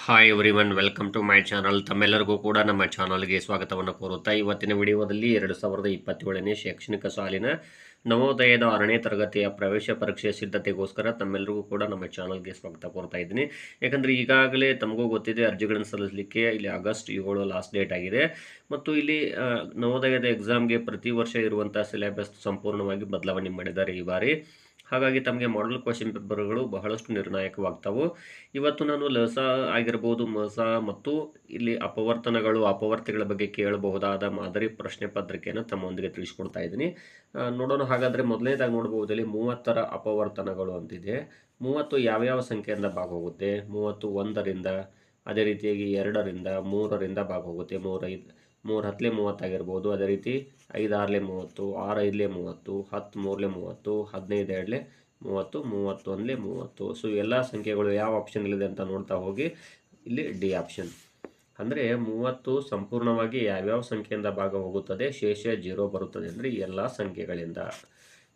Hi everyone, welcome to my channel. ತಮ್ಮೆಲ್ಲರಿಗೂ ಕೂಡ ನಮ್ಮ ಚಾನಲ್ಗೆ ಸ್ವಾಗತವನ್ನು ಕೋರುತ್ತಾ ಇವತ್ತಿನ ವಿಡಿಯೋದಲ್ಲಿ 2027ನೇ ಶೈಕ್ಷಣಿಕ ಸಾಲಿನ ನವೋದಯದ 6ನೇ ತರಗತಿಯ ಪ್ರವೇಶ ಪರೀಕ್ಷೆ ಸಿದ್ಧತೆಗೋಸ್ಕರ ತಮ್ಮೆಲ್ಲರಿಗೂ ಕೂಡ ನಮ್ಮ ಚಾನಲ್ಗೆ ಸ್ವಾಗತ ಕೋರ್ತಾ ಇದ್ದೀನಿ. ಯಾಕಂದರೆ ಈಗಾಗಲೇ ತಮಗೂ ಗೊತ್ತಿದೆ, ಅರ್ಜಿಗಳನ್ನು ಸಲ್ಲಿಸಲಿಕ್ಕೆ ಇಲ್ಲಿ ಆಗಸ್ಟ್ 7 ಲಾಸ್ಟ್ ಡೇಟ್ ಆಗಿದೆ. ಮತ್ತು ಇಲ್ಲಿ ನವೋದಯದ ಎಕ್ಸಾಮ್ಗೆ ಪ್ರತಿ ವರ್ಷ ಇರುವಂಥ ಸಿಲೆಬಸ್ ಸಂಪೂರ್ಣವಾಗಿ ಬದಲಾವಣೆ ಮಾಡಿದ್ದಾರೆ ಈ ಬಾರಿ. ಹಾಗಾಗಿ ತಮಗೆ ಮಾಡಲ್ ಕ್ವಶನ್ ಪೇಪರ್ಗಳು ಬಹಳಷ್ಟು ನಿರ್ಣಾಯಕವಾಗ್ತವೆ. ಇವತ್ತು ನಾನು ಲಸ ಆಗಿರ್ಬೋದು, ಮಸ ಮತ್ತು ಇಲ್ಲಿ ಅಪವರ್ತನಗಳ ಬಗ್ಗೆ ಕೇಳಬಹುದಾದ ಮಾದರಿ ಪ್ರಶ್ನೆ ಪತ್ರಿಕೆಯನ್ನು ತಮ್ಮೊಂದಿಗೆ ತಿಳಿಸ್ಕೊಡ್ತಾ ಇದ್ದೀನಿ. ನೋಡೋಣ. ಹಾಗಾದರೆ ಮೊದಲನೇದಾಗಿ ನೋಡ್ಬೋದು, ಇಲ್ಲಿ 30ರ ಅಪವರ್ತನಗಳು ಅಂತಿದೆ. 30 ಯಾವ್ಯಾವ ಸಂಖ್ಯೆಯಿಂದ ಭಾಗ ಹೋಗುತ್ತೆ? 30 1ರಿಂದ, ಅದೇ ರೀತಿಯಾಗಿ 2ರಿಂದ, 3ರಿಂದ ಭಾಗ ಹೋಗುತ್ತೆ. 3 ಹತ್ತಲೇ 30 ಆಗಿರ್ಬೋದು. ಅದೇ ರೀತಿ 5 6ಲೇ 30, 6 5ಲೇ 30, 10 3ಲೇ 30, 15 2ಲೇ 30, 31ಲೇ 30. ಸೊ ಎಲ್ಲ ಸಂಖ್ಯೆಗಳು ಯಾವ ಆಪ್ಷನಲ್ಲಿದೆ ಅಂತ ನೋಡ್ತಾ ಹೋಗಿ. ಇಲ್ಲಿ ಡಿ ಆಪ್ಷನ್ ಅಂದರೆ 30 ಸಂಪೂರ್ಣವಾಗಿ ಯಾವ್ಯಾವ ಸಂಖ್ಯೆಯಿಂದ ಭಾಗ ಹೋಗುತ್ತದೆ? ಶೇಷ 0 ಬರುತ್ತದೆ ಅಂದರೆ ಎಲ್ಲ ಸಂಖ್ಯೆಗಳಿಂದ.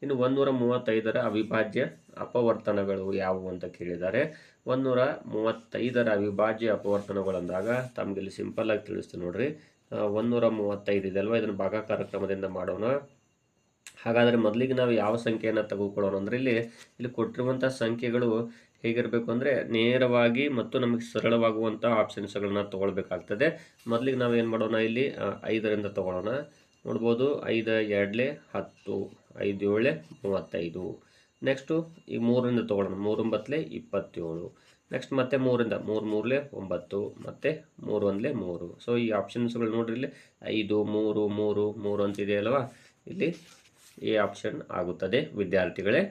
ಇನ್ನು 135ರ ಅವಿಭಾಜ್ಯ ಅಪವರ್ತನಗಳು ಯಾವುವು ಅಂತ ಕೇಳಿದ್ದಾರೆ. 135ರ ಅವಿಭಾಜ್ಯ ಅಪವರ್ತನಗಳು ಅಂದಾಗ ತಮಗೆ ಇಲ್ಲಿ ಸಿಂಪಲ್ ಆಗಿ ತಿಳಿಸ್ತೀನಿ ನೋಡ್ರಿ. 135 ಇದೆ ಅಲ್ವಾ, ಇದನ್ನು ಭಾಗಾಕಾರ ಕ್ರಮದಿಂದ ಮಾಡೋಣ. ಹಾಗಾದರೆ ಮೊದಲಿಗೆ ನಾವು ಯಾವ ಸಂಖ್ಯೆಯನ್ನು ತೆಗೆದುಕೊಳ್ಳೋಣ ಅಂದರೆ ಇಲ್ಲಿ ಕೊಟ್ಟಿರುವಂಥ ಸಂಖ್ಯೆಗಳು ಹೇಗಿರಬೇಕು ಅಂದರೆ ನೇರವಾಗಿ ಮತ್ತು ನಮಗೆ ಸರಳವಾಗುವಂಥ ಆಪ್ಷನ್ಸ್ಗಳನ್ನ ತೊಗೊಳ್ಬೇಕಾಗ್ತದೆ. ಮೊದಲಿಗೆ ನಾವು ಏನು ಮಾಡೋಣ, ಇಲ್ಲಿ 5ರಿಂದ ತೊಗೊಳ್ಳೋಣ. ನೋಡ್ಬೋದು, 5 2ಲೇ 10, 5 7ಲೇ 35. ನೆಕ್ಸ್ಟು ಈಗ 3ರಿಂದ ತೊಗೊಳ್ಳೋಣ. 3 9ಲೇ 27. ನೆಕ್ಸ್ಟ್ ಮತ್ತೆ 3ರಿಂದ 3 3ಲೇ 9, ಮತ್ತು 3 1ಲೇ 3. ಸೊ ಈ ಆಪ್ಷನ್ಸ್ಗಳು ನೋಡ್ರಿ, ಇಲ್ಲಿ 5 3 3 3 ಅಂತಿದೆ ಅಲ್ವಾ, ಇಲ್ಲಿ ಎ ಆಪ್ಷನ್ ಆಗುತ್ತದೆ ವಿದ್ಯಾರ್ಥಿಗಳೇ.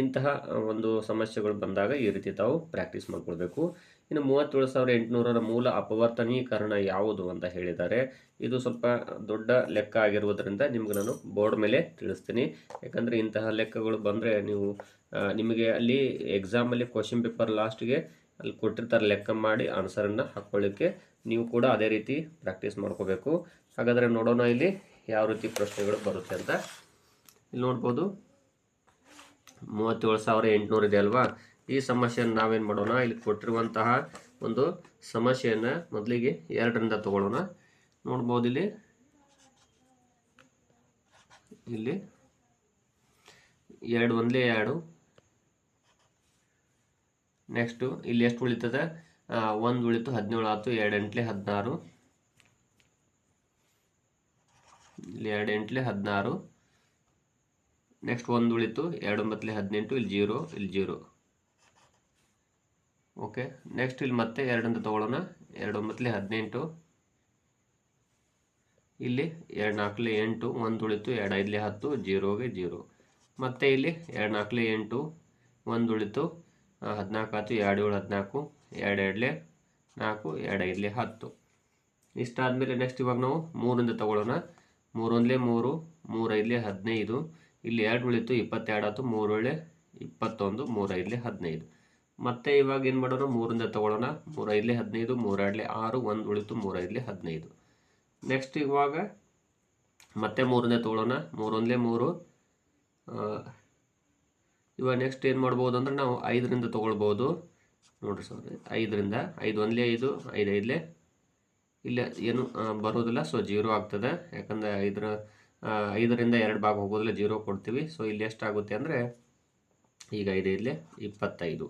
ಇಂತಹ ಒಂದು ಸಮಸ್ಯೆಗಳು ಬಂದಾಗ ಈ ರೀತಿ ತಾವು ಪ್ರಾಕ್ಟೀಸ್ ಮಾಡ್ಕೊಳ್ಬೇಕು. ಇನ್ನು 37,800ರ ಮೂಲ ಅಪವರ್ತನೀಕರಣ ಯಾವುದು ಅಂತ ಹೇಳಿದ್ದಾರೆ. ಇದು ಸ್ವಲ್ಪ ದೊಡ್ಡ ಲೆಕ್ಕ ಆಗಿರುವುದರಿಂದ ನಿಮ್ಗೆ ನಾನು ಬೋರ್ಡ್ ಮೇಲೆ ತಿಳಿಸ್ತೀನಿ. ಯಾಕಂದರೆ ಇಂತಹ ಲೆಕ್ಕಗಳು ಬಂದರೆ ನಿಮಗೆ ಅಲ್ಲಿ ಎಕ್ಸಾಮಲ್ಲಿ ಕ್ವಶನ್ ಪೇಪರ್ ಲಾಸ್ಟ್ಗೆ ಅಲ್ಲಿ ಕೊಟ್ಟಿರ್ತಾರೆ, ಲೆಕ್ಕ ಮಾಡಿ ಆನ್ಸರನ್ನು ಹಾಕ್ಕೊಳ್ಳಿಕ್ಕೆ ನೀವು ಕೂಡ ಅದೇ ರೀತಿ ಪ್ರಾಕ್ಟೀಸ್ ಮಾಡ್ಕೋಬೇಕು. ಹಾಗಾದರೆ ನೋಡೋಣ ಇಲ್ಲಿ ಯಾವ ರೀತಿ ಪ್ರಶ್ನೆಗಳು ಬರುತ್ತೆ ಅಂತ. ಇಲ್ಲಿ ನೋಡ್ಬೋದು, 37,800 ಇದೆ ಅಲ್ವಾ. ಈ ಸಮಸ್ಯೆಯನ್ನು ನಾವೇನು ಮಾಡೋಣ, ಇಲ್ಲಿ ಕೊಟ್ಟಿರುವಂತಹ ಒಂದು ಸಮಸ್ಯೆಯನ್ನು ಮೊದಲಿಗೆ 2ರಿಂದ ತಗೊಳ್ಳೋಣ. ನೋಡ್ಬೋದು, ಇಲ್ಲಿ 2 1ಲೇ 2. ನೆಕ್ಸ್ಟು ಇಲ್ಲಿ ಎಷ್ಟು ಉಳಿತದೆ? 1 ಉಳಿತು 17 ಆಯಿತು. 2 8ಲೇ 16, ಇಲ್ಲಿ 2 8ಲೇ 16. ನೆಕ್ಸ್ಟ್ 1 ಉಳಿತು 2 9ಲೇ 18, ಇಲ್ಲಿ 0 ಇಲ್ಲಿ 0. ಓಕೆ. ನೆಕ್ಸ್ಟ್ ಇಲ್ಲಿ ಮತ್ತೆ 2ರಿಂದ ತಗೊಳ್ಳೋಣ. 2 9ಲೇ 18, ಇಲ್ಲಿ 2 4ಲೇ 8, 1 ಉಳಿತು 2 5ಲೇ 10, 0ಗೆ 0. ಮತ್ತೆ ಇಲ್ಲಿ 2 4ಲೇ 8, 1 ಉಳಿತು 14 ಆಯಿತು. 2 7 14, 2 2ಲೇ 4, 2 5ಲೇ 10. ಇಷ್ಟಾದಮೇಲೆ ನೆಕ್ಸ್ಟ್ ಇವಾಗ ನಾವು 3ರಿಂದ ತಗೊಳ್ಳೋಣ. 3 1ಲೇ 3, 3 5ಲೇ 15, ಇಲ್ಲಿ 2 ಉಳಿತು 22 ಆಯಿತು. 3 7ಲೇ 21, 3 5ಲೇ 15. ಮತ್ತೆ ಇವಾಗ ಏನು ಮಾಡೋಣ, 3ರಿಂದ ತಗೊಳ್ಳೋಣ. 3 5ಲೇ 15, 3 2ಲೇ 6, 1 ಉಳಿತು 3 5ಲೇ 15. ನೆಕ್ಸ್ಟ್ ಇವಾಗ ಮತ್ತೆ 3ರಿಂದ ತಗೊಳ್ಳೋಣ. 3 1ಲೇ 3. ಇವಾಗ ನೆಕ್ಸ್ಟ್ ಏನು ಮಾಡ್ಬೋದು ಅಂದರೆ ನಾವು 5ರಿಂದ ತೊಗೊಳ್ಬೋದು ನೋಡಿರಿ ಸರ್. 5ರಿಂದ 5 1ಲೇ 5, 5 5ಲೇ ಇಲ್ಲಿ ಏನು ಬರೋದಿಲ್ಲ, ಸೊ 0 ಆಗ್ತದೆ. ಯಾಕಂದರೆ 5ರಿಂದ 2 ಭಾಗ ಹೋಗೋದಿಲ್ಲ, 0 ಕೊಡ್ತೀವಿ. ಸೊ ಇಲ್ಲಿ ಎಷ್ಟಾಗುತ್ತೆ ಅಂದರೆ ಈಗ 5 5ಲೇ 25.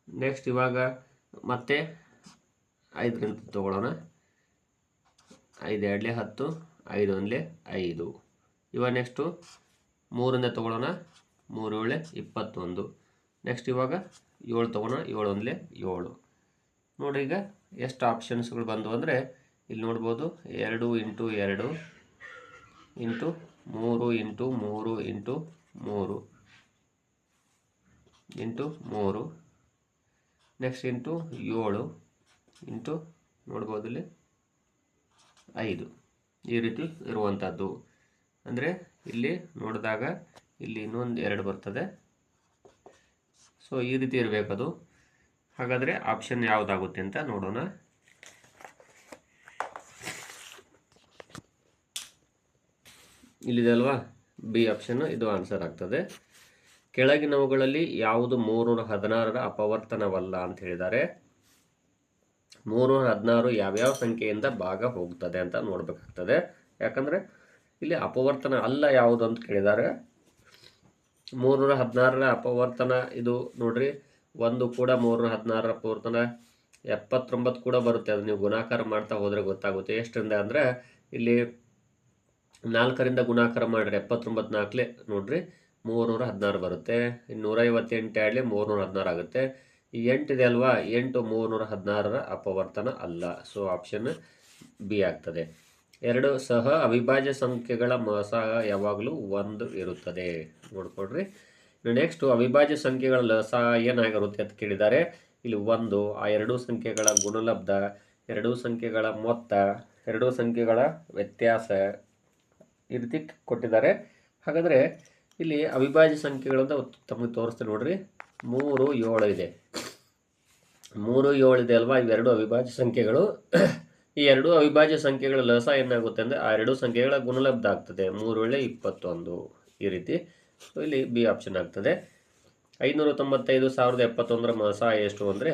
ನೆಕ್ಸ್ಟ್ ಇವಾಗ ಮತ್ತೆ 5ರಿಂದ ತೊಗೊಳ್ಳೋಣ. 5 2ಲೇ 10, 5 1ಲೇ 5. ಇವಾಗ ನೆಕ್ಸ್ಟು 3ರಿಂದ ತೊಗೊಳ್ಳೋಣ. 3 7ಲೇ 21. ನೆಕ್ಸ್ಟ್ ಇವಾಗ 7 ತೊಗೊಳ್ಳೋಣ. 7 1ಲೇ 7. ನೋಡಿ ಈಗ ಎಷ್ಟು ಆಪ್ಷನ್ಸ್ಗಳು ಬಂದು ಅಂದರೆ ಇಲ್ಲಿ ನೋಡ್ಬೋದು, 2 into 2 into 3 into 3 into 3 into 3. Next into 7 into ನೋಡ್ಬೋದು ಇಲ್ಲಿ 5. ಈ ರೀತಿ ಇರುವಂಥದ್ದು. ಅಂದರೆ ಇಲ್ಲಿ ನೋಡಿದಾಗ ಇಲ್ಲಿ ಇನ್ನೊಂದು 2 ಬರ್ತದೆ. ಸೊ ಈ ರೀತಿ ಇರಬೇಕದು. ಹಾಗಾದರೆ ಆಪ್ಷನ್ ಯಾವುದಾಗುತ್ತೆ ಅಂತ ನೋಡೋಣ. ಇಲ್ಲಿದೆ ಅಲ್ವಾ, ಬಿ ಆಪ್ಷನ್ ಇದು ಆನ್ಸರ್ ಆಗ್ತದೆ. ಕೆಳಗಿನವುಗಳಲ್ಲಿ ಯಾವುದು 316ರ ಅಪವರ್ತನವಲ್ಲ ಅಂತ ಹೇಳಿದ್ದಾರೆ. 316 ಯಾವ್ಯಾವ ಸಂಖ್ಯೆಯಿಂದ ಭಾಗ ಹೋಗ್ತದೆ ಅಂತ ನೋಡಬೇಕಾಗ್ತದೆ. ಯಾಕಂದರೆ ಇಲ್ಲಿ ಅಪವರ್ತನ ಅಲ್ಲ ಯಾವುದು ಅಂತ ಕೇಳಿದ್ದಾರೆ. 316ರ ಅಪವರ್ತನ ಇದು ನೋಡ್ರಿ, 1 ಕೂಡ 316ರ ಅಪವರ್ತನ 79 ಕೂಡ ಬರುತ್ತೆ. ಅದು ನೀವು ಗುಣಾಕಾರ ಮಾಡ್ತಾ ಹೋದರೆ ಗೊತ್ತಾಗುತ್ತೆ. ಎಷ್ಟರಿಂದ ಅಂದರೆ ಇಲ್ಲಿ 4ರಿಂದ ಗುಣಾಕಾರ ಮಾಡಿರಿ, 79 4 ನೋಡ್ರಿ 316 ಬರುತ್ತೆ. 158 ಆಡಲಿ 316 ಆಗುತ್ತೆ. ಈ 8 ಇದೆ ಅಲ್ವಾ, 8 316ರ ಅಪವರ್ತನ ಅಲ್ಲ. ಸೊ ಆಪ್ಷನ್ ಬಿ ಆಗ್ತದೆ. 2 ಸಹ ಅವಿಭಾಜ್ಯ ಸಂಖ್ಯೆಗಳ ಮೊಸ ಯಾವಾಗಲೂ 1 ಇರುತ್ತದೆ. ನೋಡ್ಕೊಡ್ರಿ. ನೆಕ್ಸ್ಟು ಅವಿಭಾಜ್ಯ ಸಂಖ್ಯೆಗಳ ಲಸ ಏನಾಗಿರುತ್ತೆ ಅಂತ ಕೇಳಿದ್ದಾರೆ. ಇಲ್ಲಿ 1 ಆ 2 ಸಂಖ್ಯೆಗಳ ಗುಣಲಬ್ಧ, 2 ಸಂಖ್ಯೆಗಳ ಮೊತ್ತ, 2 ಸಂಖ್ಯೆಗಳ ವ್ಯತ್ಯಾಸ ಈ ರೀತಿ ಕೊಟ್ಟಿದ್ದಾರೆ. ಹಾಗಾದರೆ ಇಲ್ಲಿ ಅವಿಭಾಜ್ಯ ಸಂಖ್ಯೆಗಳು ಅಂತ ತಮಗೆ ತೋರಿಸ್ತೀನಿ ನೋಡ್ರಿ. 3 7 ಇದೆ, 3 7 ಇದೆ ಅಲ್ವಾ, ಇವೆರಡು ಅವಿಭಾಜ್ಯ ಸಂಖ್ಯೆಗಳು. ಈ 2 ಅವಿಭಾಜ್ಯ ಸಂಖ್ಯೆಗಳ ಲಸ ಏನಾಗುತ್ತೆ ಅಂದರೆ ಆ 2 ಸಂಖ್ಯೆಗಳ ಗುಣಲಬ್ಧ ಆಗ್ತದೆ. 3 × 21 ಈ ರೀತಿ. ಸೊ ಇಲ್ಲಿ ಬಿ ಆಪ್ಷನ್ ಆಗ್ತದೆ. 595 1071ರ ಮೊಸ ಎಷ್ಟು ಅಂದರೆ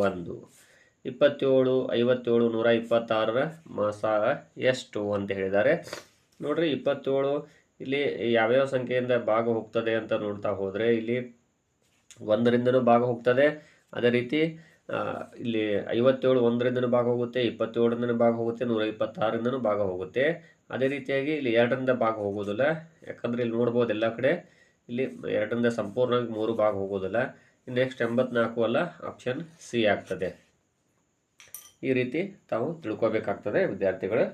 1. 27 57 126ರ ಮೊಸ ಎಷ್ಟು ಅಂತ ಹೇಳಿದ್ದಾರೆ. ನೋಡ್ರಿ 27 ಇಲ್ಲಿ ಯಾವ್ಯಾವ ಸಂಖ್ಯೆಯಿಂದ ಭಾಗ ಹೋಗ್ತದೆ ಅಂತ ನೋಡ್ತಾ ಹೋದರೆ ಇಲ್ಲಿ 1ರಿಂದನೂ ಭಾಗ ಹೋಗ್ತದೆ. ಅದೇ ರೀತಿ ಇಲ್ಲಿ 57 1ರಿಂದನೂ ಭಾಗ ಹೋಗುತ್ತೆ, 27ರಿಂದನೂ ಭಾಗ ಹೋಗುತ್ತೆ, 126ರಿಂದನೂ ಭಾಗ ಹೋಗುತ್ತೆ. ಅದೇ ರೀತಿಯಾಗಿ ಇಲ್ಲಿ 2ರಿಂದ ಭಾಗ ಹೋಗೋದಿಲ್ಲ. ಯಾಕಂದರೆ ಇಲ್ಲಿ ನೋಡ್ಬೋದು ಎಲ್ಲ ಕಡೆ ಇಲ್ಲಿ 2ರಿಂದ ಸಂಪೂರ್ಣವಾಗಿ 3 ಭಾಗ ಹೋಗೋದಿಲ್ಲ. ನೆಕ್ಸ್ಟ್ 84 ಅಲ್ಲ, ಆಪ್ಷನ್ ಸಿ ಆಗ್ತದೆ. ಈ ರೀತಿ ತಾವು ತಿಳ್ಕೊಬೇಕಾಗ್ತದೆ ವಿದ್ಯಾರ್ಥಿಗಳು.